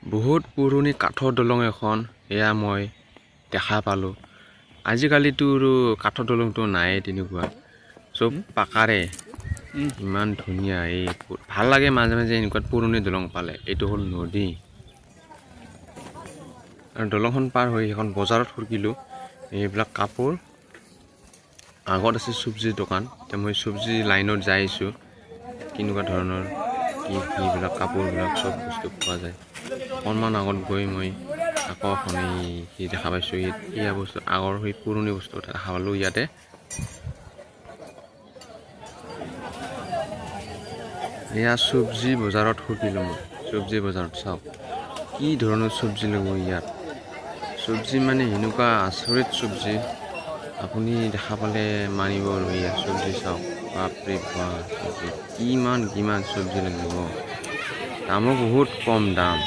বহুত পুৰণি কাঠৰ দলং এখন এয়া মই দেখা পালোঁ। আজিকালিতো কাঠৰ দলংটো নাই তেনেকুৱা, চব পাকাৰে। ইমান ধুনীয়া, এই ভাল লাগে মাজে মাজে এনেকুৱা পুৰণি দলং পালে। এইটো হ'ল নদী আৰু দলংখন পাৰ হৈ এখন বজাৰত সুৰকিলোঁ। এইবিলাক কাপোৰ, আগত আছে চব্জিৰ দোকান। এতিয়া মই চব্জি লাইনত যাই আছোঁ। কেনেকুৱা ধৰণৰ এইবিলাক কাপোৰবিলাক চব বস্তু পোৱা যায়। অকণমান আগত গৈ মই আকৌ এখন এই দেখা পাইছোঁ। এয়া বস্তু আগৰ সেই পুৰণি বস্তু দেখা পালোঁ ইয়াতে। এয়া চব্জি বজাৰত সুধিলোঁ মই। চব্জি বজাৰত চাওক কি ধৰণৰ চব্জি ল'ব ইয়াত। চব্জি মানে এনেকুৱা আচৰিত চব্জি, আপুনি দেখা পালে মানিব নোৱাৰি। চব্জি চাওক, বাপৰে বাপ, চব্জি কিমান চব্জি লাগিব। দামো বহুত কম দাম।